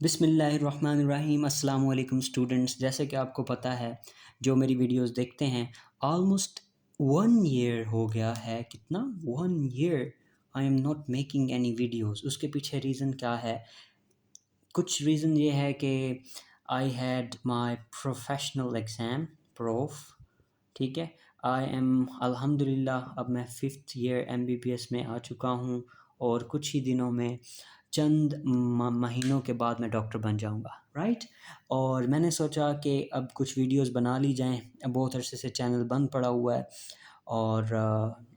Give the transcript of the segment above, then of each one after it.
बिस्मिल्लाहिर्रहमानिर्रहीम अस्सलाम वालेकुम स्टूडेंट्स। जैसे कि आपको पता है, जो मेरी वीडियोस देखते हैं, ऑलमोस्ट 1 ईयर हो गया है। कितना? 1 year I am not making any videos. उसके पीछे रीज़न क्या है? कुछ रीज़न ये है कि I had my professional exam prof, ठीक है। आई एम अल्हम्दुलिल्लाह अब मैं 5th ईयर एमबीबीएस में आ चुका हूँ और कुछ ही दिनों में चंद महीनों के बाद मैं डॉक्टर बन जाऊँगा, राइट। और मैंने सोचा कि अब कुछ वीडियोस बना ली जाएँ। बहुत अरसे से चैनल बंद पड़ा हुआ है और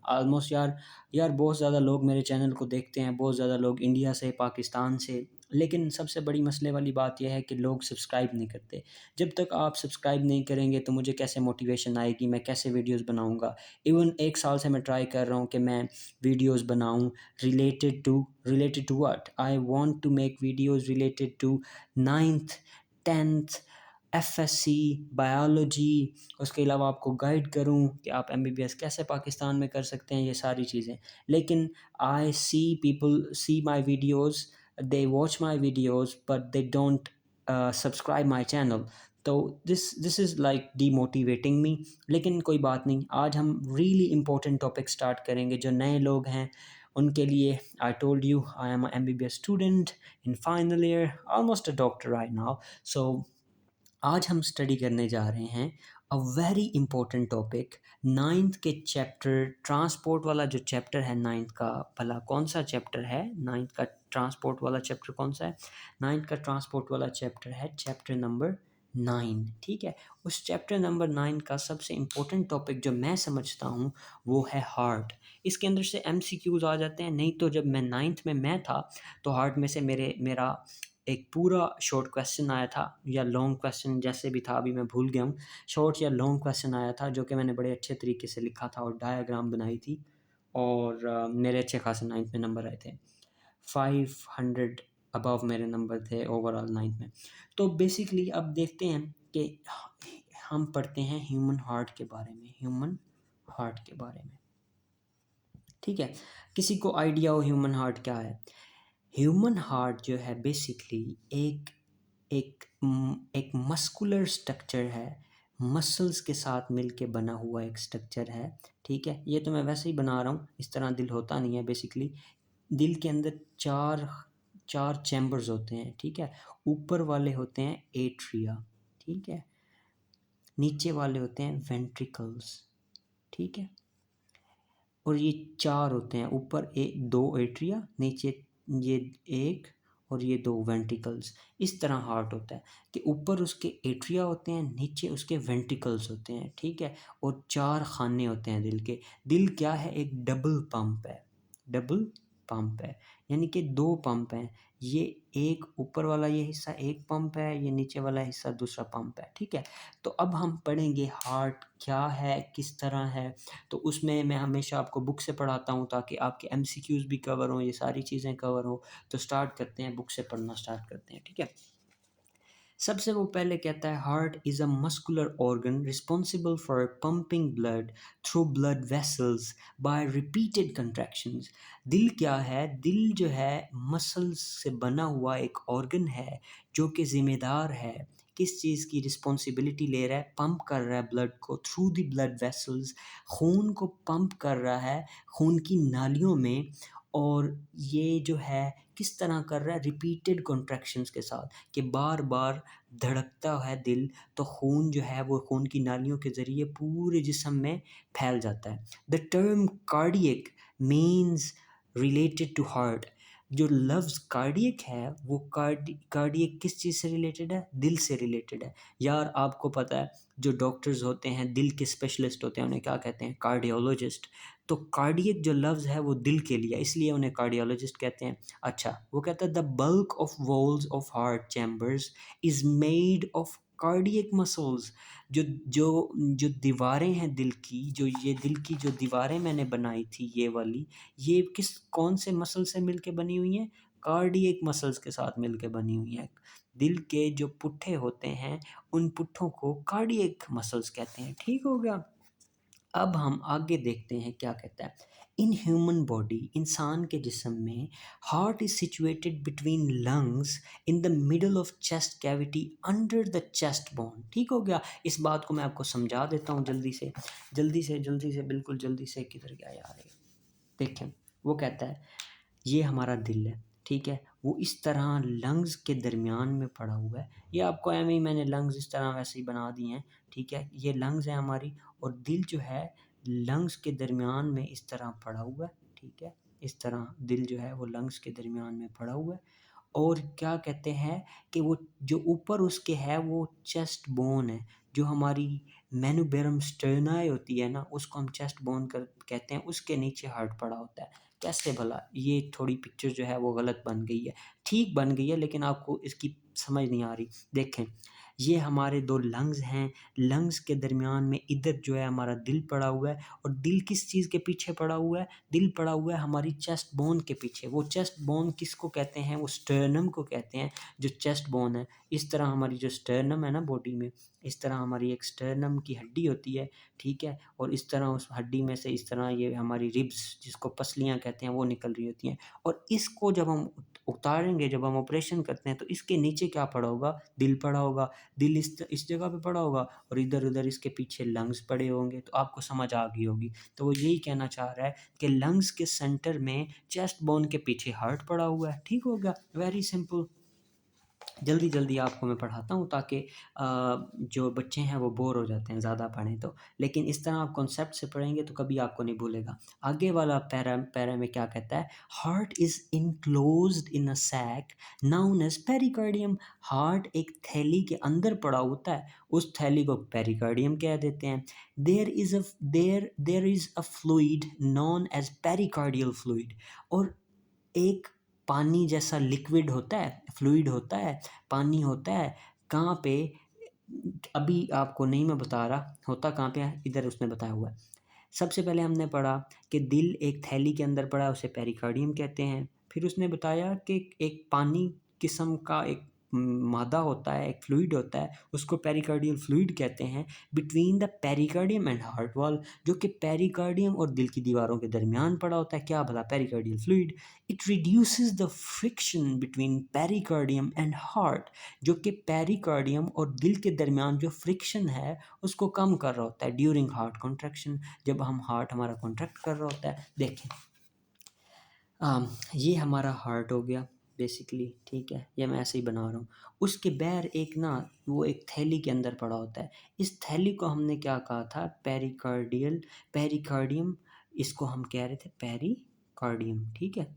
ऑलमोस्ट यार बहुत ज़्यादा लोग मेरे चैनल को देखते हैं, बहुत ज़्यादा लोग इंडिया से, पाकिस्तान से। लेकिन सबसे बड़ी मसले वाली बात ये है कि लोग सब्सक्राइब नहीं करते। जब तक आप सब्सक्राइब नहीं करेंगे तो मुझे कैसे मोटिवेशन आएगी, मैं कैसे वीडियोस बनाऊँगा। इवन 1 साल से मैं ट्राई कर रहा हूँ कि मैं वीडियोस बनाऊँ related to what? I want to make videos related to 9th 10th FSC, biology. उसके अलावा आपको गाइड करूँ कि आप एमबीबीएस कैसे पाकिस्तान में कर सकते हैं, ये सारी चीज़ें। लेकिन I see people see my videos, they watch my videos but they don't subscribe my channel. तो this is like demotivating me. लेकिन कोई बात नहीं, आज हम रियली इम्पोर्टेंट टॉपिक स्टार्ट करेंगे जो नए लोग हैं उनके लिए। I told you I am MBBS student in final year, almost a doctor right now. So आज हम स्टडी करने जा रहे हैं a very important topic, 9th के चैप्टर ट्रांसपोर्ट वाला। जो चैप्टर है 9th का, भला कौन सा चैप्टर है 9th का? ट्रांसपोर्ट वाला चैप्टर कौन सा है? 9th का ट्रांसपोर्ट वाला चैप्टर है चैप्टर नंबर 9, ठीक है। उस चैप्टर नंबर 9 का सबसे इम्पोर्टेंट टॉपिक जो मैं समझता हूँ वो है हार्ट। इसके अंदर से एमसीक्यूज आ जाते हैं। नहीं तो जब मैं 9th में मैं था तो हार्ट में से मेरा एक पूरा शॉर्ट क्वेश्चन आया था, या लॉन्ग क्वेश्चन जैसे भी था, अभी मैं भूल गया हूँ। शॉर्ट या लॉन्ग क्वेश्चन आया था जो कि मैंने बड़े अच्छे तरीके से लिखा था और डायग्राम बनाई थी। और मेरे अच्छे खासे 9th में नंबर आए थे, 500 अबव मेरे नंबर थे ओवरऑल 9th में। तो बेसिकली अब देखते हैं कि हम पढ़ते हैं ह्यूमन हार्ट के बारे में, ह्यूमन हार्ट के बारे में, ठीक है। किसी को आइडिया हो ह्यूमन हार्ट क्या है? ह्यूमन हार्ट जो है बेसिकली एक एक एक मस्कुलर स्ट्रक्चर है, मसल्स के साथ मिलके बना हुआ एक स्ट्रक्चर है, ठीक है। ये तो मैं वैसे ही बना रहा हूँ, इस तरह दिल होता नहीं है बेसिकली। दिल के अंदर चार चार चैम्बर्स होते हैं, ठीक है। ऊपर वाले होते हैं एट्रिया, ठीक है। नीचे वाले होते हैं वेंट्रिकल्स, ठीक है। और ये चार होते हैं, ऊपर दो एट्रिया, नीचे ये एक, और ये दो वेंट्रिकल्स। इस तरह हार्ट होता है कि ऊपर उसके एट्रिया होते हैं, नीचे उसके वेंट्रिकल्स होते हैं, ठीक है। और चार खाने होते हैं दिल के। दिल क्या है? एक डबल पंप है, डबल पंप है, यानी कि दो पंप हैं। ये एक ऊपर वाला ये हिस्सा एक पंप है, ये नीचे वाला हिस्सा दूसरा पंप है, ठीक है। तो अब हम पढ़ेंगे हार्ट क्या है, किस तरह है। तो उसमें मैं हमेशा आपको बुक से पढ़ाता हूँ ताकि आपके एमसीक्यूज़ भी कवर हों, ये सारी चीज़ें कवर हों। तो स्टार्ट करते हैं, बुक से पढ़ना स्टार्ट करते हैं, ठीक है। सबसे वो पहले कहता है heart is a muscular organ responsible for pumping blood through blood vessels by repeated contractions. दिल क्या है? दिल जो है मसल्स से बना हुआ एक ऑर्गन है जो कि ज़िम्मेदार है, किस चीज़ की रिस्पॉन्सिबिलिटी ले रहा है? पंप कर रहा है ब्लड को थ्रू द ब्लड वेसल्स, खून को पंप कर रहा है खून की नालियों में। और ये जो है किस तरह कर रहा है? रिपीटेड कॉन्ट्रैक्शंस के साथ, कि बार बार धड़कता है दिल, तो खून जो है वो खून की नालियों के ज़रिए पूरे जिस्म में फैल जाता है। The term cardiac means related to heart. जो लफ्ज़ कार्डियक है वो कार्डियक किस चीज़ से रिलेटेड है? दिल से रिलेटेड है। यार आपको पता है जो डॉक्टर्स होते हैं, दिल के स्पेशलिस्ट होते हैं, उन्हें क्या कहते हैं? कार्डियोलॉजिस्ट। तो कार्डियक जो लफ्ज़ है वो दिल के लिए, इसलिए उन्हें कार्डियोलॉजिस्ट कहते हैं। अच्छा, वो कहता है the bulk of walls of heart chambers is made of cardiac muscles. जो जो जो दीवारें हैं दिल की, जो ये दिल की जो दीवारें मैंने बनाई थी ये वाली, ये कौन से मसल से मिलके बनी हुई हैं? कार्डियक मसल्स के साथ मिलके बनी हुई हैं। दिल के जो पुट्ठे होते हैं उन पुट्ठों को कार्डियक मसल्स कहते हैं, ठीक हो गया। अब हम आगे देखते हैं क्या कहता है। इन ह्यूमन बॉडी, इंसान के जिस्म में, heart is situated between lungs in the middle of chest cavity under the chest bone. ठीक हो गया। इस बात को मैं आपको समझा देता हूँ जल्दी से बिल्कुल जल्दी से। किधर गया यार ये? देखें, वो कहता है ये हमारा दिल है, ठीक है, वो इस तरह लंग्स के दरमियान में पड़ा हुआ है। ये आपको एम ही मैंने लंग्स इस तरह वैसे ही बना दिए हैं, ठीक है। ये लंग्स है हमारी, और दिल जो है लंग्स के दरमियान में इस तरह पड़ा हुआ है, ठीक है। इस तरह दिल जो है वो लंग्स के दरमियान में पड़ा हुआ है। और क्या कहते हैं कि वो जो ऊपर उसके है वो चेस्ट बोन है, जो हमारी मेनुबेरम स्टर्नाई होती है ना, उसको हम चेस्ट बोन कर कहते हैं, उसके नीचे हार्ट पड़ा होता है। कैसे भला? ये थोड़ी पिक्चर जो है वो गलत बन गई है, ठीक बन गई है लेकिन आपको इसकी समझ नहीं आ रही। देखें, ये हमारे दो लंग्स हैं, लंग्स के दरमियान में इधर जो है हमारा दिल पड़ा हुआ है, और दिल किस चीज़ के पीछे पड़ा हुआ है? दिल पड़ा हुआ है हमारी चेस्ट बोन के पीछे। वो चेस्ट बोन किसको कहते हैं? वो स्टर्नम को कहते हैं, जो चेस्ट बोन है। इस तरह हमारी जो स्टर्नम है ना बॉडी में, इस तरह हमारी एक स्टर्नम की हड्डी होती है, ठीक है, और इस तरह उस हड्डी में से इस तरह ये हमारी रिब्स, जिसको पसलियाँ कहते हैं, वो निकल रही होती हैं। और इसको जब हम उतारेंगे, जब हम ऑपरेशन करते हैं, तो इसके नीचे क्या पड़ा होगा? दिल पड़ा होगा। दिल इस जगह पे पड़ा होगा, और इधर-उधर इसके पीछे लंग्स पड़े होंगे। तो आपको समझ आ गई होगी। तो वो यही कहना चाह रहा है कि लंग्स के सेंटर में चेस्ट बोन के पीछे हार्ट पड़ा हुआ है। ठीक हो गया? Very simple. जल्दी जल्दी आपको मैं पढ़ाता हूँ ताकि जो बच्चे हैं वो बोर हो जाते हैं ज़्यादा पढ़ें तो, लेकिन इस तरह आप कॉन्सेप्ट से पढ़ेंगे तो कभी आपको नहीं भूलेगा। आगे वाला पैरा पैरा में क्या कहता है? Heart is enclosed in a sac known as pericardium. Heart एक थैली के अंदर पड़ा होता है, उस थैली को पेरिकार्डियम कह देते हैं। There is a fluid known as pericardial fluid. और एक पानी जैसा लिक्विड होता है, फ्लूइड होता है, पानी होता है। कहाँ पे? अभी आपको नहीं मैं बता रहा, होता कहाँ पे है, इधर उसने बताया हुआ है। सबसे पहले हमने पढ़ा कि दिल एक थैली के अंदर पड़ा है, उसे पेरिकार्डियम कहते हैं। फिर उसने बताया कि एक पानी किस्म का एक मादा होता है, एक फ्लूइड होता है, उसको पेरिकार्डियल फ्लूइड कहते हैं, between the pericardium and heart wall, जो कि पेरिकार्डियम और दिल की दीवारों के दरमियान पड़ा होता है। क्या भला? Pericardial fluid. It reduces the friction between pericardium and heart, जो कि पेरिकार्डियम और दिल के दरमियान जो फ्रिक्शन है उसको कम कर रहा होता है ड्यूरिंग हार्ट कॉन्ट्रैक्शन, जब हम हार्ट हमारा कॉन्ट्रैक्ट कर रहा होता है। देखें, ये हमारा हार्ट हो गया बेसिकली, ठीक है, ये मैं ऐसे ही बना रहा हूँ। उसके बैर एक ना, वो एक थैली के अंदर पड़ा होता है। इस थैली को हमने क्या कहा था? पेरिकार्डियम। इसको हम कह रहे थे पेरिकार्डियम, ठीक है।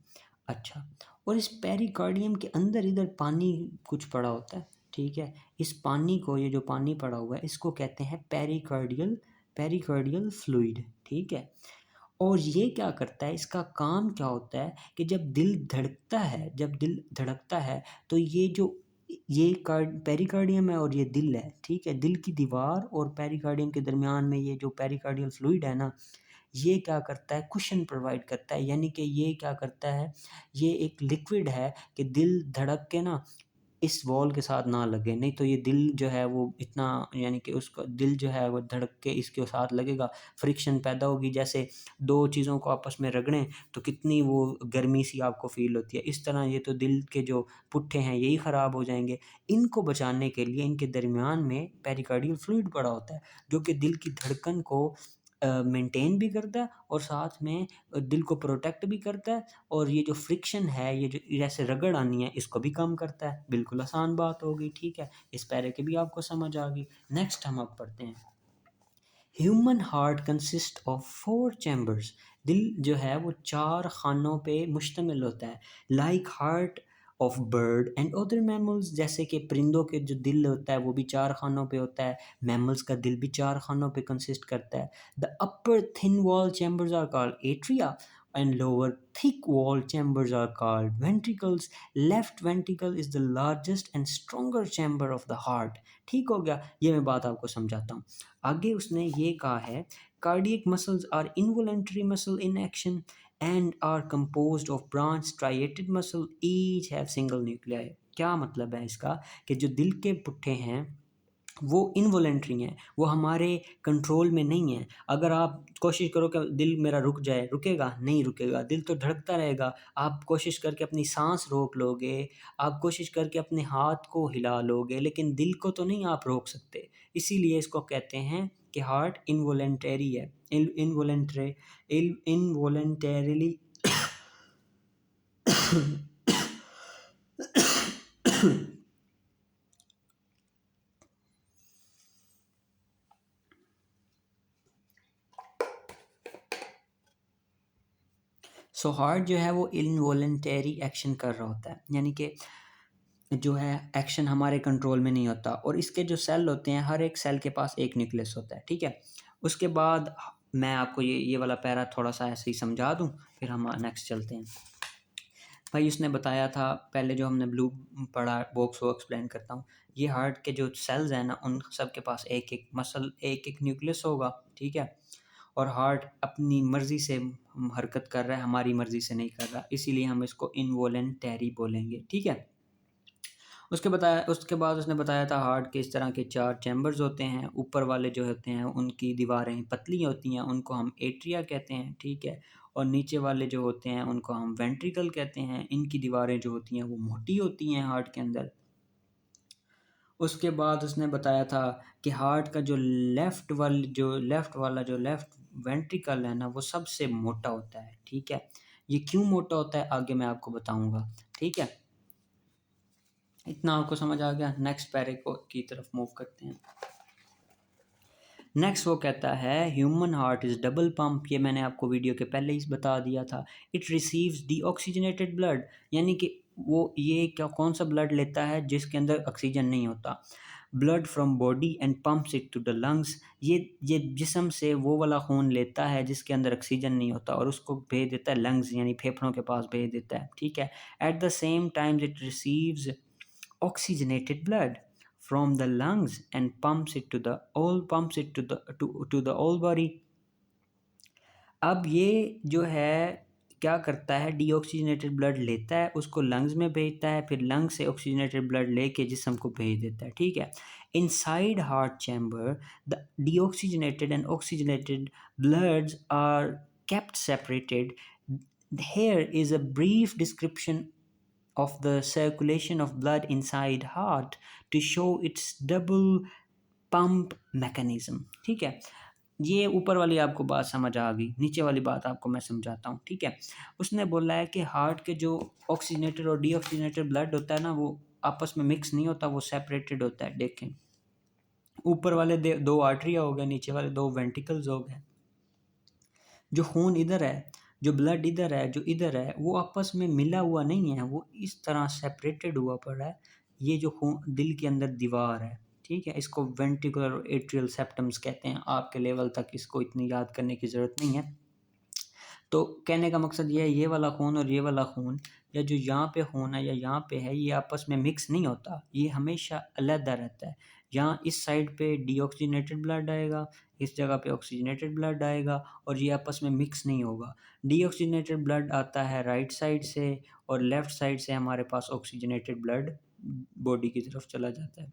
अच्छा, और इस पेरिकार्डियम के अंदर इधर पानी कुछ पड़ा होता है, ठीक है। इस पानी को, ये जो पानी पड़ा हुआ है, इसको कहते हैं पेरिकार्डियल फ्लूइड, ठीक है। और ये क्या करता है? इसका काम क्या होता है कि जब दिल धड़कता है तो ये जो ये कार्ड पेरिकार्डियम है और ये दिल है, ठीक है। दिल की दीवार और पेरिकार्डियम के दरमियान में ये जो पेरिकार्डियल फ्लूइड है ना, ये क्या करता है? कुशन प्रोवाइड करता है। यानी कि ये क्या करता है? ये एक लिक्विड है कि दिल धड़क के ना इस वॉल के साथ ना लगे, नहीं तो ये दिल जो है वो इतना, यानी कि उसका दिल जो है वो धड़क के इसके साथ लगेगा, फ्रिक्शन पैदा होगी। जैसे दो चीज़ों को आपस में रगड़ें तो कितनी वो गर्मी सी आपको फ़ील होती है, इस तरह ये तो दिल के जो पुट्ठे हैं यही ख़राब हो जाएंगे। इनको बचाने के लिए इनके दरमियान में पेरिकार्डियल फ्लूइड पड़ा होता है, जो कि दिल की धड़कन को मेंटेन भी करता है और साथ में दिल को प्रोटेक्ट भी करता है, और ये जो फ्रिक्शन है, ये जो जैसे रगड़ आनी है, इसको भी कम करता है। बिल्कुल आसान बात हो गई, ठीक है। इस पैरे की भी आपको समझ आ गई। नेक्स्ट हम अब पढ़ते हैं। Human heart consist of 4 chambers. दिल जो है वो 4 खानों पे मुश्तमिल होता है। Like heart of bird and other mammals, जैसे कि परिंदों के जो दिल होता है वो भी 4 खानों पे होता है। मैमल्स का दिल भी 4 खानों पे कंसिस्ट करता है। The upper thin wall chambers are called atria and lower thick wall chambers are called ventricles. Left ventricle is the largest and stronger chamber of the heart. ठीक हो गया? ये मैं बात आपको समझाता हूँ। आगे उसने ये कहा है, cardiac muscles are involuntary muscle in action and are composed of branch striated muscle each have single nuclei. क्या मतलब है इसका? कि जो दिल के पुट्ठे हैं वो इनवॉलेंटरी हैं, वो हमारे कंट्रोल में नहीं है। अगर आप कोशिश करो कि दिल मेरा रुक जाए, रुकेगा? नहीं रुकेगा, दिल तो धड़कता रहेगा। आप कोशिश करके अपनी साँस रोक लोगे, आप कोशिश करके अपने हाथ को हिला लोगे, लेकिन दिल को तो नहीं आप रोक सकते। इसीलिए इसको कहते हैं कि हार्ट इनवॉलेंटरी है। इनवॉलेंटरीली सो हार्ट जो है वो इनवॉलेंटरी एक्शन कर रहा होता है, यानी कि जो है एक्शन हमारे कंट्रोल में नहीं होता। और इसके जो सेल होते हैं, हर एक सेल के पास एक न्यूक्लियस होता है, ठीक है। उसके बाद मैं आपको ये वाला पैरा थोड़ा सा ऐसे ही समझा दूं, फिर हम नेक्स्ट चलते हैं। भाई उसने बताया था पहले, जो हमने ब्लू पढ़ा बॉक्स, वो एक्सप्लेन करता हूँ। ये हार्ट के जो सेल्स हैं ना, उन सब के पास एक एक मसल, एक एक न्यूक्लियस होगा, ठीक है। और हार्ट अपनी मर्ज़ी से हरकत कर रहा है, हमारी मर्ज़ी से नहीं कर रहा, इसीलिए हम इसको इनवॉलेंटरी बोलेंगे, ठीक है। उसके बाद उसने बताया था हार्ट के इस तरह के 4 चैम्बर्स होते हैं। ऊपर वाले जो होते हैं उनकी दीवारें पतली होती हैं, उनको हम एट्रिया कहते हैं, ठीक है। और नीचे वाले जो होते हैं उनको हम वेंट्रिकल कहते हैं। इनकी दीवारें जो होती हैं वो मोटी होती हैं हार्ट के अंदर। उसके बाद उसने बताया था कि हार्ट का जो लेफ़्ट वेंट्रिकल है ना, वो सबसे मोटा होता है, ठीक है। ये क्यों मोटा होता है आगे मैं आपको बताऊँगा, ठीक है। इतना आपको समझ आ गया? नेक्स्ट पैरे को की तरफ मूव करते हैं। नेक्स्ट वो कहता है human heart is double pump. ये मैंने आपको वीडियो के पहले ही बता दिया था। इट रिसीव्स डीऑक्सीजनेटेड ब्लड, यानी कि वो ये क्या कौन सा ब्लड लेता है जिसके अंदर ऑक्सीजन नहीं होता। Blood from body and pumps it to the lungs. ये जिस्म से वो वाला खून लेता है जिसके अंदर ऑक्सीजन नहीं होता, और उसको भेज देता है लंग्स यानी फेफड़ों के पास भेज देता है, ठीक है। At the same time it receives oxygenated blood from the lungs and pumps it to the whole body. अब ये जो है क्या करता है, डीऑक्सीजनेटेड ब्लड लेता है, उसको लंग्स में भेजता है, फिर लंग से ऑक्सीजनेटेड ब्लड लेके जिस्म को भेज देता है, ठीक है। Inside heart chamber the deoxygenated and oxygenated bloods are kept separated. Here is a brief description of the circulation of blood inside heart to show its double pump mechanism, ठीक है। ये ऊपर वाली आपको बात समझ आ गई, नीचे वाली बात आपको मैं समझाता हूँ, ठीक है। उसने बोला है कि हार्ट के जो ऑक्सीजनेटेड और डीऑक्सीजनेटेड ब्लड होता है ना, वो आपस में मिक्स नहीं होता, वो सेपरेटेड होता है। देखें, ऊपर वाले दो आर्टरिया हो गए, नीचे वाले दो वेंट्रिकल्स हो गए। जो खून इधर है, जो ब्लड इधर है, जो इधर है, वो आपस में मिला हुआ नहीं है, वो इस तरह सेपरेटेड हुआ पड़ा है। ये जो खून दिल के अंदर दीवार है, ठीक है, इसको वेंट्रिकुलर एट्रियल सेप्टम्स कहते हैं। आपके लेवल तक इसको इतनी याद करने की ज़रूरत नहीं है। तो कहने का मकसद ये है, ये वाला खून और ये वाला खून, या जो यहाँ पे खून है या यहाँ पे है, ये आपस में मिक्स नहीं होता, ये हमेशा अलग रहता है। यहाँ इस साइड पे डीऑक्सीजनेटेड ब्लड आएगा, इस जगह पे ऑक्सीजनेटेड ब्लड आएगा, और ये आपस में मिक्स नहीं होगा। डीऑक्सीजनेटेड ब्लड आता है राइट साइड से, और लेफ़्ट साइड से हमारे पास ऑक्सीजनेटेड ब्लड बॉडी की तरफ चला जाता है।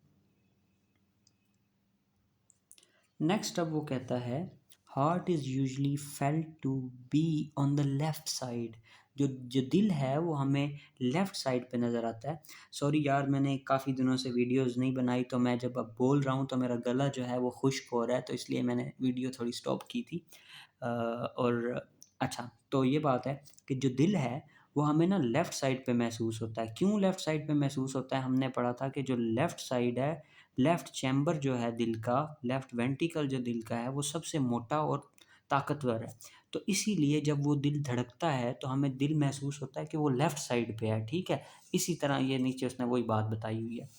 नेक्स्ट अब वो कहता है heart is usually felt to be on the left side. जो जो दिल है वो हमें लेफ़्ट साइड पे नज़र आता है। सॉरी यार, मैंने काफ़ी दिनों से वीडियोस नहीं बनाई, तो मैं जब अब बोल रहा हूँ तो मेरा गला जो है वो खुश्क हो रहा है, तो इसलिए मैंने वीडियो थोड़ी स्टॉप की थी। और अच्छा, तो ये बात है कि जो दिल है वो हमें ना लेफ़्ट साइड पे महसूस होता है। क्यों लेफ़्ट साइड पे महसूस होता है? हमने पढ़ा था कि जो लेफ़्ट साइड है, लेफ़्ट चैम्बर जो है दिल का, लेफ़्ट वेंट्रिकल जो दिल का है, वो सबसे मोटा और ताकतवर है। तो इसीलिए जब वो दिल धड़कता है तो हमें दिल महसूस होता है कि वो लेफ़्ट साइड पे है, ठीक है। इसी तरह ये नीचे उसने वही बात बताई हुई है।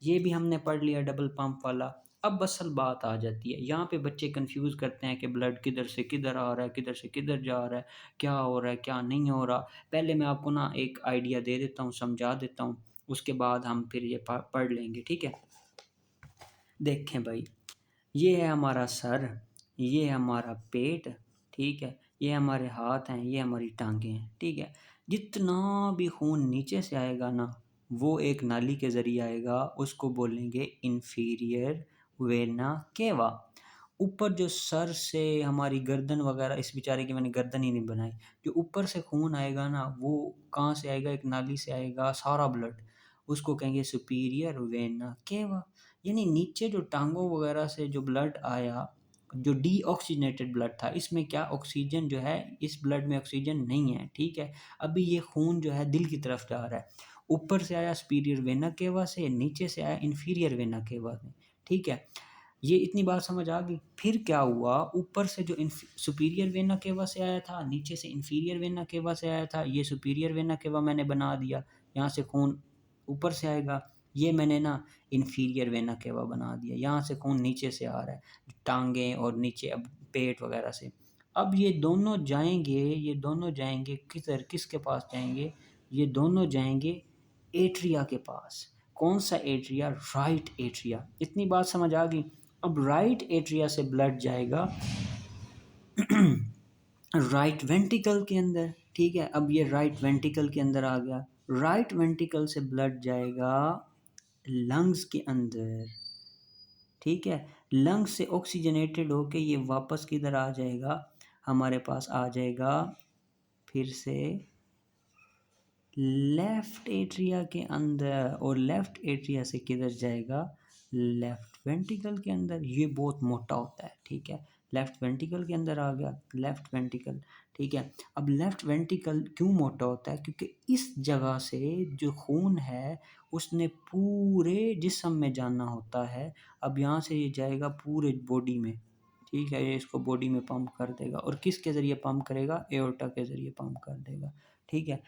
ये भी हमने पढ़ लिया डबल पंप वाला। अब असल बात आ जाती है, यहाँ पे बच्चे कंफ्यूज करते हैं कि ब्लड किधर से किधर आ रहा है, किधर से किधर जा रहा है, क्या हो रहा है, क्या नहीं हो रहा। पहले मैं आपको ना एक आइडिया दे देता हूँ, समझा देता हूँ, उसके बाद हम फिर ये पढ़ लेंगे, ठीक है। देखें भाई, ये है हमारा सर, ये है हमारा पेट, ठीक है, ये हमारे हाथ हैं, ये हमारी टांगें हैं, ठीक है। जितना भी खून नीचे से आएगा ना, वो एक नाली के ज़रिए आएगा, उसको बोलेंगे इन्फीरियर वेना केवा। ऊपर जो सर से हमारी गर्दन वगैरह, इस बेचारे की मैंने गर्दन ही नहीं बनाई, जो ऊपर से खून आएगा ना वो कहाँ से आएगा, एक नाली से आएगा सारा ब्लड, उसको कहेंगे सुपीरियर वेना केवा। यानी नीचे जो टांगों वगैरह से जो ब्लड आया, जो डीऑक्सीजनेटेड ब्लड था, इसमें क्या ऑक्सीजन जो है, इस ब्लड में ऑक्सीजन नहीं है, ठीक है। अभी ये खून जो है दिल की तरफ जा रहा है, ऊपर से आया सुपीरियर वेना केवा से, नीचे से आया इन्फीरियर वेना केवा में, ठीक है। ये इतनी बात समझ आ गई। फिर क्या हुआ, ऊपर से जो सुपीरियर वेना केवा से आया था, नीचे से इन्फीरियर वेना केवा से आया था, ये सुपीरियर वेना केवा मैंने बना दिया, यहाँ से खून ऊपर से आएगा, ये मैंने ना इन्फीरियर वेना केवा बना दिया, यहाँ से खून नीचे से आ रहा है, टांगें और नीचे अब पेट वगैरह से। अब ये दोनों जाएंगे किधर, किसके पास जाएंगे, ये दोनों जाएंगे एट्रिया के पास। कौन सा एट्रिया, राइट एट्रिया। इतनी बात समझ आ गई। अब राइट एट्रिया से ब्लड जाएगा राइट वेंट्रिकल के अंदर, ठीक है। अब ये राइट वेंट्रिकल के अंदर आ गया, राइट वेंट्रिकल से ब्लड जाएगा लंग्स के अंदर, ठीक है। लंग्स से ऑक्सीजनेटेड होके ये वापस किधर आ जाएगा, हमारे पास आ जाएगा फिर से लेफ्ट एट्रिया के अंदर, और लेफ्ट एट्रिया से किधर जाएगा, लेफ्ट वेंट्रिकल के अंदर। ये बहुत मोटा होता है, ठीक है। लेफ्ट वेंट्रिकल के अंदर आ गया, लेफ्ट वेंट्रिकल, ठीक है। अब लेफ्ट वेंट्रिकल क्यों मोटा होता है, क्योंकि इस जगह से जो खून है उसने पूरे जिस्म में जाना होता है। अब यहाँ से ये जाएगा पूरे बॉडी में, ठीक है। ये इसको बॉडी में पंप कर देगा, और किसके ज़रिए पंप करेगा, एओर्टा के ज़रिए पंप कर देगा, ठीक है।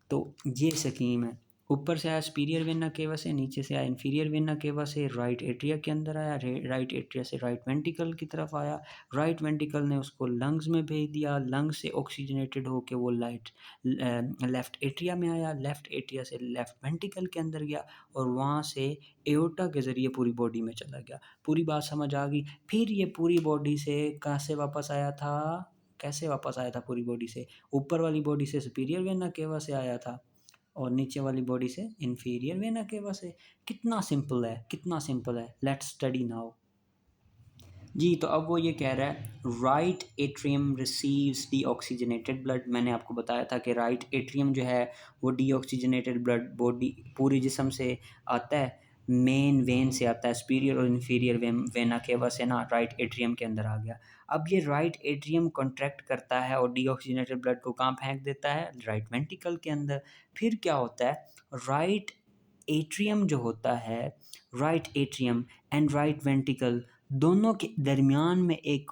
तो ये स्कीम है। ऊपर से आया सुपीरियर वेना केवा से, नीचे से आया इन्फीरियर वेना केवा से, राइट एट्रिया के अंदर आया, राइट एट्रिया से राइट वेंट्रिकल की तरफ आया, राइट वेंट्रिकल ने उसको लंग्स में भेज दिया, लंग्स से ऑक्सीजनेटेड होके वो लेफ्ट एट्रिया में आया, लेफ्ट एट्रिया से लेफ्ट वेंट्रिकल के अंदर गया, और वहाँ से एओर्टा के ज़रिए पूरी बॉडी में चला गया। पूरी बात समझ आ गई। फिर ये पूरी बॉडी से कहाँ से वापस आया था, कैसे वापस आया था पूरी बॉडी से, ऊपर वाली बॉडी से सुपीरियर वेना केवा से आया था, और नीचे वाली बॉडी से इन्फीरियर वेना केवा से। कितना सिंपल है, कितना सिंपल है। Let's study now. जी, तो अब वो ये कह रहा है right atrium receives deoxygenated blood. मैंने आपको बताया था कि राइट एट्रियम जो है वो डीऑक्सीजनेटेड ब्लड बॉडी पूरी जिस्म से आता है, मेन वेन से आता है, सुपीरियर और इन्फीरियर वेना केवा से ना राइट एट्रियम के अंदर आ गया। अब ये राइट एट्रियम कॉन्ट्रैक्ट करता है और डीऑक्सीजनेटेड ब्लड को कहाँ फेंक देता है, राइट वेंट्रिकल के अंदर। फिर क्या होता है, राइट एट्रियम जो होता है, right atrium and right ventricle दोनों के दरमियान में एक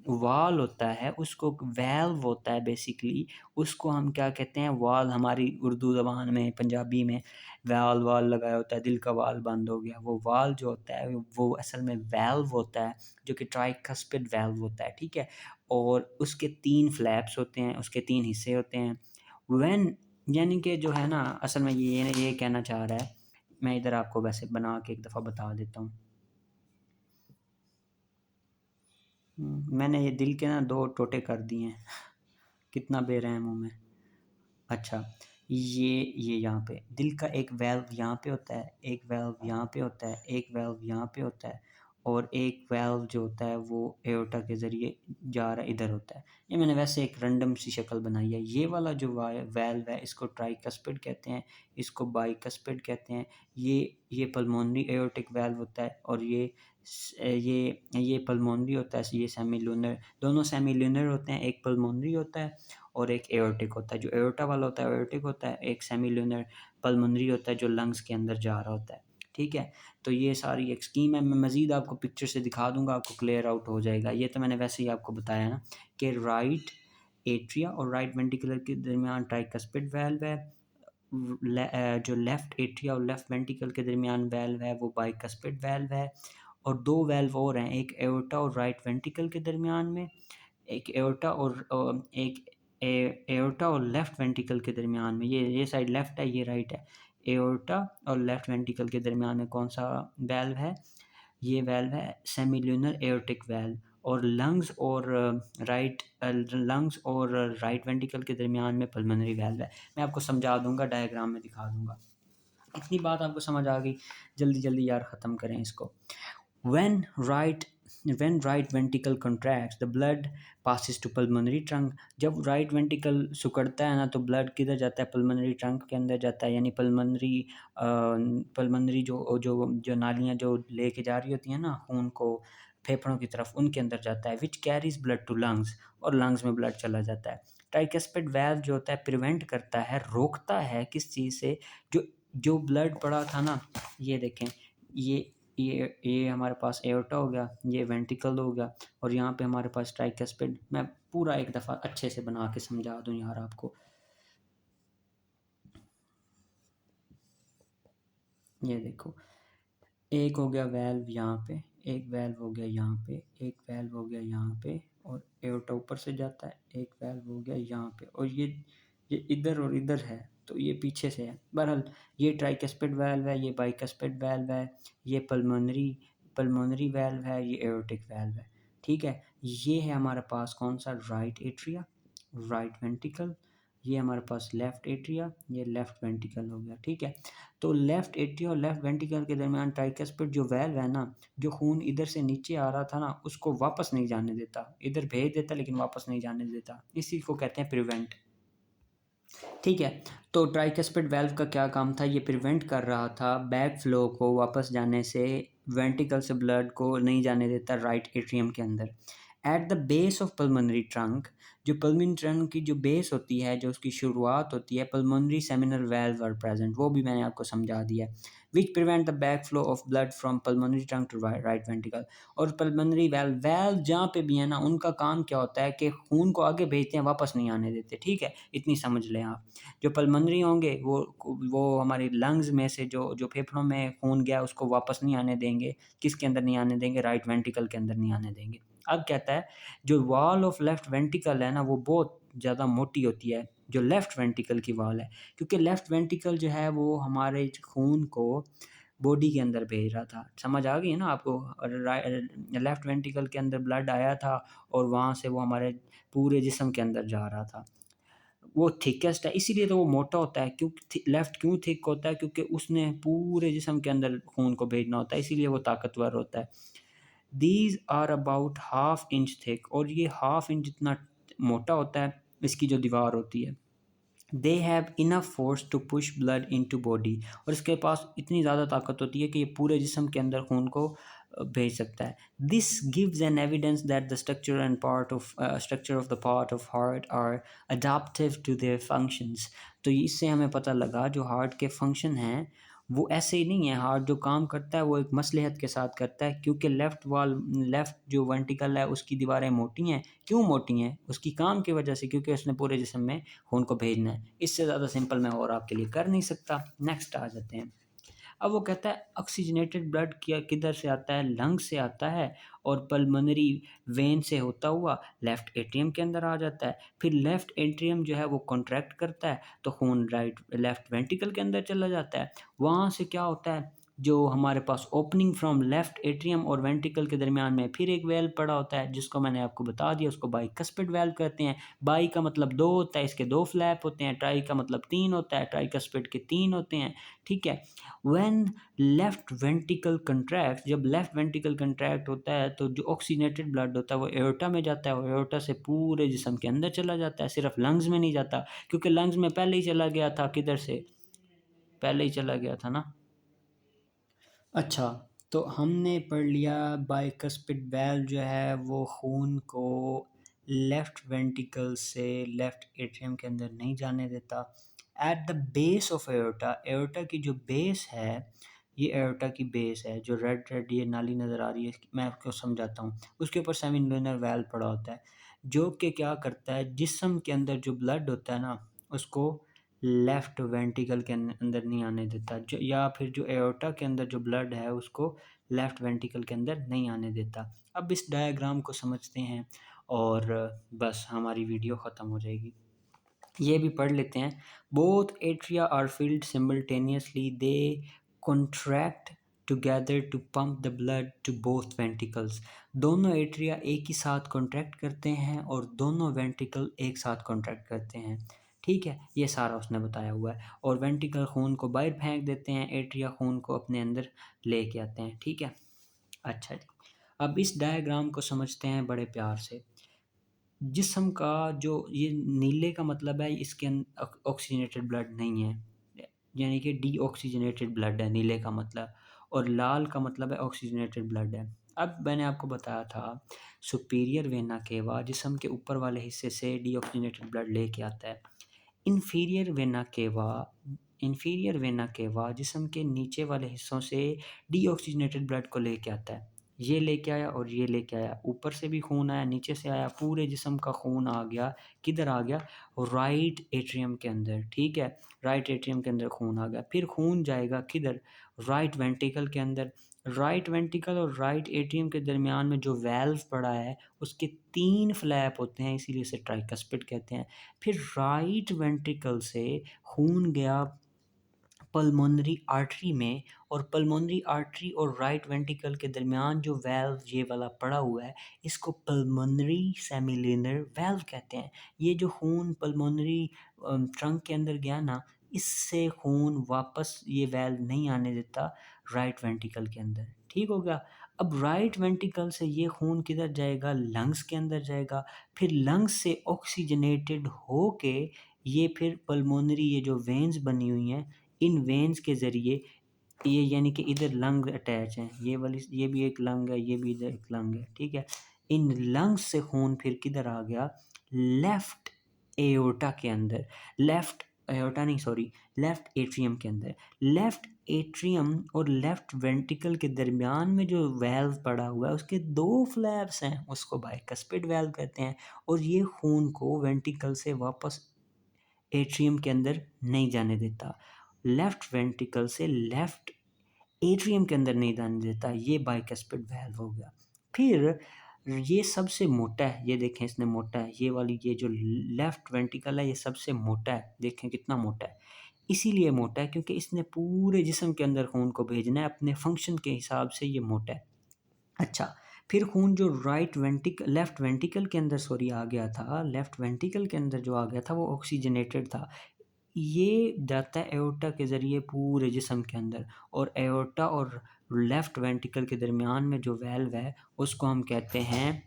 वाल होता है, उसको वैल्व होता है बेसिकली, उसको हम क्या कहते हैं, वाल। हमारी उर्दू ज़बान में, पंजाबी में वाल वाल लगाया होता है, दिल का वाल बंद हो गया, वो वाल जो होता है वो असल में वैल्व होता है, जो कि ट्राइकस्पिड वैल्व होता है, ठीक है। और उसके 3 फ्लैप्स होते हैं, उसके 3 हिस्से होते हैं। व्हेन, यानी कि जो है ना, असल में ये कहना चाह रहा है, मैं इधर आपको वैसे बना के एक दफ़ा बता देता हूँ। मैंने ये दिल के ना 2 टोटे कर दिए हैं कितना बेरहम हूँ मैं। अच्छा, ये यहाँ पे दिल का एक वेल्व यहाँ पे होता है, एक वेल्व यहाँ पे होता है, एक वेल्व यहाँ पे होता है, और एक वेल्व जो होता है वो एओर्टा के ज़रिए जा रहा है, इधर होता है। ये मैंने वैसे एक रैंडम सी शक्ल बनाई है। ये वाला जो वेल्व है इसको ट्राइकस्पिड कहते हैं, इसको बाइकस्पिड कहते हैं। ये पल्मोनरी एओर्टिक वेल्व होता है, और ये पल्मोनरी होता है, ये सेमी लूनर, दोनों सेमी लूनर होते हैं। एक पल्मोनरी होता है और एक एओर्टिक होता है। जो एओर्टा वाला होता है एओर्टिक होता है, एक सेमी लूनर पल्मोनरी होता है जो लंग्स के अंदर जा रहा होता है, ठीक है। तो ये सारी एक स्कीम है। मैं मज़ीद आपको पिक्चर से दिखा दूंगा, आपको क्लियर आउट हो जाएगा। ये तो मैंने वैसे ही आपको बताया ना कि राइट एट्रिया और राइट वेंट्रिकुलर के दरमियान ट्राइकस्पिड वेल्व है, जो लेफ़्ट एट्रिया और लेफ़्ट वेंट्रिकल के दरमियान वेल्व है वो बाइकस्पिड वेल्व है, और 2 वेल्व और हैं, एक एओर्टा और राइट वेंट्रिकल के दरमियान में, एक एओर्टा और एक एओर्टा और लेफ़्ट वेंट्रिकल के दरमियान में। ये साइड लेफ़्ट है, ये राइट है। एओर्टा और लेफ़्ट वेंट्रिकल के दरमियान में कौन सा वेल्व है, ये वेल्व है सेमिल्यूनर एओर्टिक वेल्व। और लंग्स और राइट वेंट्रिकल के दरमियान में पल्मोनरी वेल्व है। मैं आपको समझा दूंगा, डायग्राम में दिखा दूंगा। इतनी बात आपको समझ आ गई, जल्दी जल्दी यार ख़त्म करें इसको। When right when right ventricle contracts, the blood passes to pulmonary trunk. जब राइट वेंट्रिकल सिकुड़ता है ना, तो ब्लड किधर जाता है? पल्मोनरी ट्रंक के अंदर जाता है, यानी पल्मोनरी जो जो जो नालियाँ जो लेके जा रही होती हैं ना खून को फेफड़ों की तरफ, उनके अंदर जाता है, which carries blood to lungs, और लंग्स में ब्लड चला जाता है। ट्राइकस्पिड वाल्व जो होता है प्रिवेंट करता है, रोकता है किस चीज़ से? जो जो ब्लड पड़ा था ना, ये देखें, ये हमारे पास एओर्टा हो गया, ये वेंट्रिकल हो गया, और यहाँ पे हमारे पास ट्राइकस्पिड। मैं पूरा एक दफ़ा अच्छे से बना के समझा दूँ यार आपको। ये देखो, एक हो गया वैल्व यहाँ पे, एक वैल्व हो गया यहाँ पे, एक वैल्व हो गया यहाँ पे, और एओर्टा ऊपर से जाता है, एक वैल्व हो गया यहाँ पे, और ये इधर और इधर है, तो ये पीछे से है। बहरहाल ये ट्राइकस्पिड वैल्व है, ये बाइकस्पिड वैल्व है, ये पल्मोनरी वैल्व है, ये एओर्टिक वैल्व है। ठीक है, ये है हमारे पास कौन सा? Right atria, right ventricle. ये हमारे पास लेफ़्ट एट्रिया, ये लेफ़्ट वेंट्रिकल हो गया। ठीक है, तो लेफ़्ट एट्रिया और लेफ़्ट वेंट्रिकल के दरमियान ट्राइकस्पिड जो वैल्व है ना, जो खून इधर से नीचे आ रहा था ना, उसको वापस नहीं जाने देता, इधर भेज देता लेकिन वापस नहीं जाने देता, इसी को कहते हैं प्रिवेंट। ठीक है, तो ट्राइकस्पिड वाल्व का क्या काम था? ये प्रिवेंट कर रहा था बैक फ्लो को वापस जाने से, वेंट्रिकल से ब्लड को नहीं जाने देता राइट एट्रियम के अंदर। At the base of pulmonary trunk, जो पल्मोनरी ट्रंक की जो बेस होती है, जो उसकी शुरुआत होती है, pulmonary seminal valve are present, वो भी मैंने आपको समझा दिया, which prevent the back flow of blood from pulmonary trunk to right ventricle. और पल्मोनरी वाल्व जहाँ पे भी है ना, उनका काम क्या होता है कि खून को आगे भेजते हैं, वापस नहीं आने देते। ठीक है, इतनी समझ लें आप। जो पल्मोनरी होंगे वो हमारी लंग्स में से जो फेफड़ों में खून गया उसको वापस नहीं आने देंगे। किसके अंदर नहीं आने देंगे? राइट वेंट्रिकल के अंदर नहीं आने देंगे। अब कहता है जो वॉल ऑफ लेफ्ट वेंट्रिकल है ना, वो बहुत ज़्यादा मोटी होती है, जो लेफ्ट वेंट्रिकल की वॉल है, क्योंकि लेफ्ट वेंट्रिकल जो है वो हमारे खून को बॉडी के अंदर भेज रहा था। समझ आ गई है ना आपको? लेफ्ट वेंट्रिकल के अंदर ब्लड आया था और वहाँ से वो हमारे पूरे जिस्म के अंदर जा रहा था। वो थिकेस्ट है, इसीलिए तो वो मोटा होता है। लेफ्ट क्यों थिक होता है? क्योंकि उसने पूरे जिस्म के अंदर खून को भेजना होता है, इसीलिए वो ताकतवर होता है। These are about half inch thick, और ये हाफ इंच जितना मोटा होता है इसकी जो दीवार होती है। They have enough force to push blood into body, और इसके पास इतनी ज़्यादा ताकत होती है कि ये पूरे जिस्म के अंदर खून को भेज सकता है। This gives an evidence that the structure of the part of heart are adaptive to their functions. तो इससे हमें पता लगा जो हार्ट के फंक्शन हैं वो ऐसे ही नहीं है। हार्ट जो काम करता है वो एक मसलहत के साथ करता है, क्योंकि लेफ़्ट जो वेंट्रिकल है उसकी दीवारें मोटी हैं। क्यों मोटी हैं? उसकी काम की वजह से, क्योंकि उसने पूरे जिस्म में खून को भेजना है। इससे ज़्यादा सिंपल मैं और आपके लिए कर नहीं सकता। नेक्स्ट आ जाते हैं। अब वो कहता है ऑक्सीजनेटेड ब्लड किधर से आता है? लंग से आता है, और पल्मोनरी वेन से होता हुआ लेफ़्ट एट्रियम के अंदर आ जाता है। फिर लेफ़्ट एट्रियम जो है वो कॉन्ट्रैक्ट करता है, तो खून लेफ़्ट वेंट्रिकल के अंदर चला जाता है। वहाँ से क्या होता है, जो हमारे पास ओपनिंग फ्रॉम लेफ़्ट एट्रियम और वेंट्रिकल के दरमियान में फिर एक वेल्व पड़ा होता है, जिसको मैंने आपको बता दिया, उसको बाइकस्पिड वेल्व कहते हैं। बाई का मतलब 2 होता है, इसके 2 फ्लैप होते हैं। ट्राई का मतलब 3 होता है, ट्राइकस्पिड के 3 होते हैं। ठीक है, व्हेन लेफ्ट वेंट्रिकल कंट्रैक्ट, जब लेफ्ट वेंट्रिकल कंट्रैक्ट होता है तो जो ऑक्सीजनेटेड ब्लड होता है वो एओर्टा में जाता है, और एओर्टा से पूरे जिस्म के अंदर चला जाता है, सिर्फ लंग्स में नहीं जाता, क्योंकि लंग्स में पहले ही चला गया था। किधर से? पहले ही चला गया था ना। अच्छा, तो हमने पढ़ लिया बाइकस्पिड वाल्व जो है वो खून को लेफ़्ट वेंट्रिकल से लेफ़्ट एट्रियम के अंदर नहीं जाने देता। At the base of aorta, aorta की जो बेस है, ये एओर्टा की बेस है, जो रेड रेड ये नाली नज़र आ रही है, मैं आपको समझाता हूँ। उसके ऊपर सेमिनोलर वाल्व पड़ा होता है, जो कि क्या करता है, जिस्म के अंदर जो ब्लड होता है ना, उसको लेफ्ट वेंट्रिकल के अंदर नहीं आने देता, जो या फिर जो एओर्टा के अंदर जो ब्लड है उसको लेफ्ट वेंट्रिकल के अंदर नहीं आने देता। अब इस डायग्राम को समझते हैं और बस हमारी वीडियो ख़त्म हो जाएगी। ये भी पढ़ लेते हैं। Both atria are filled simultaneously, they contract together to pump the blood to both ventricles. दोनों एट्रिया एक ही साथ कॉन्ट्रैक्ट करते हैं और दोनों वेंट्रिकल एक साथ कॉन्ट्रैक्ट करते हैं। ठीक है, ये सारा उसने बताया हुआ है। और वेंट्रिकल खून को बाहर फेंक देते हैं, एट्रिया खून को अपने अंदर लेके आते हैं। ठीक है, अच्छा जी, अब इस डायग्राम को समझते हैं बड़े प्यार से। जिस्म का जो ये नीले का मतलब है इसके ऑक्सीजनेटेड ब्लड नहीं है, यानी कि डीऑक्सीजनेटेड ब्लड है नीले का मतलब, और लाल का मतलब है ऑक्सीजनेटेड ब्लड है। अब मैंने आपको बताया था सुपीरियर वेना केवा जिस्म के ऊपर वाले हिस्से से डीऑक्सीजनेटेड ब्लड लेके आता है। Inferior vena cava inferior vena cava जिस्म के नीचे वाले हिस्सों से डीऑक्सीजनेटेड ब्लड को लेके आता है। ये लेके आया और ये लेके आया, ऊपर से भी खून आया, नीचे से आया, पूरे जिस्म का खून आ गया, किधर आ गया? राइट एट्रियम के अंदर, ठीक है? राइट एट्रियम के अंदर खून आ गया, फिर खून जाएगा किधर? राइट वेंट्रिकल के अंदर। राइट वेंट्रिकल और राइट एट्रियम के दरमियान में जो वाल्व पड़ा है, उसके 3 फ्लैप होते हैं, इसीलिए इसे ट्राइकस्पिड कहते हैं। फिर राइट वेंट्रिकल से खून गया पल्मोनरी आर्टरी में, और पल्मोनरी आर्टरी और राइट वेंट्रिकल के दरमियान जो वाल्व ये वाला पड़ा हुआ है, इसको पल्मोनरी सेमिलिनर वाल्व कहते हैं। ये जो खून पल्मोनरी ट्रंक के अंदर गया ना, इससे खून वापस ये वाल्व नहीं आने देता राइट वेंट्रिकल के अंदर, ठीक हो गया? अब राइट वेंट्रिकल से ये खून किधर जाएगा? लंग्स के अंदर जाएगा, फिर लंग्स से ऑक्सीजनेटेड होके ये फिर पल्मोनरी ये जो वेन्स बनी हुई हैं, इन वेन्स के ज़रिए ये, यानी कि इधर लंग अटैच हैं, ये वाली, ये भी एक लंग है, ये भी इधर एक लंग है, ठीक है? इन लंग्स से खून फिर किधर आ गया? लेफ्ट एओर्टा के अंदर, लेफ्ट एओर्टा नहीं सॉरी, लेफ्ट एट्रियम के अंदर। लेफ्ट एट्रियम और लेफ्ट वेंट्रिकल के दरमियान में जो वाल्व पड़ा हुआ है, उसके 2 फ्लैप्स हैं, उसको बाइकस्पिड वाल्व कहते हैं, और ये खून को वेंट्रिकल से वापस एट्रियम के अंदर नहीं जाने देता। लेफ्ट वेंट्रिकल से लेफ्ट एट्रियम के अंदर नहीं जाने देता, ये बाइकस्पिड वाल्व हो गया। फिर ये सबसे मोटा है, ये देखें इसने मोटा है, ये वाली ये जो लेफ्ट वेंट्रिकल है ये सबसे मोटा है, देखें कितना मोटा है। इसीलिए मोटा है क्योंकि इसने पूरे जिस्म के अंदर खून को भेजना है, अपने फंक्शन के हिसाब से ये मोटा है। अच्छा, फिर खून जो लेफ्ट वेंट्रिकल के अंदर सॉरी आ गया था, लेफ्ट वेंट्रिकल के अंदर जो आ गया था वो ऑक्सीजनेटेड था। ये जाता है एओर्टा के ज़रिए पूरे जिस्म के अंदर, और एओर्टा और लेफ्ट वेंट्रिकल के दरमियान में जो वाल्व है उसको हम कहते हैं,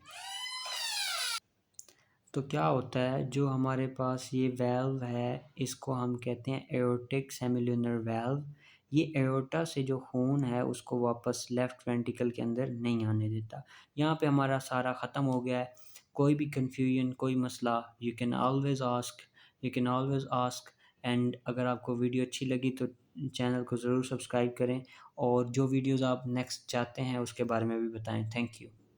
तो क्या होता है जो हमारे पास ये वाल्व है इसको हम कहते हैं एओर्टिक सेमिलुनर वाल्व। ये एओर्टा से जो खून है उसको वापस लेफ्ट वेंट्रिकल के अंदर नहीं आने देता। यहाँ पे हमारा सारा ख़त्म हो गया है। कोई भी कन्फ्यूजन, कोई मसला, you can always ask. And अगर आपको वीडियो अच्छी लगी तो चैनल को ज़रूर सब्सक्राइब करें, और जो वीडियोज़ आप नेक्स्ट चाहते हैं उसके बारे में भी बताएं। Thank you.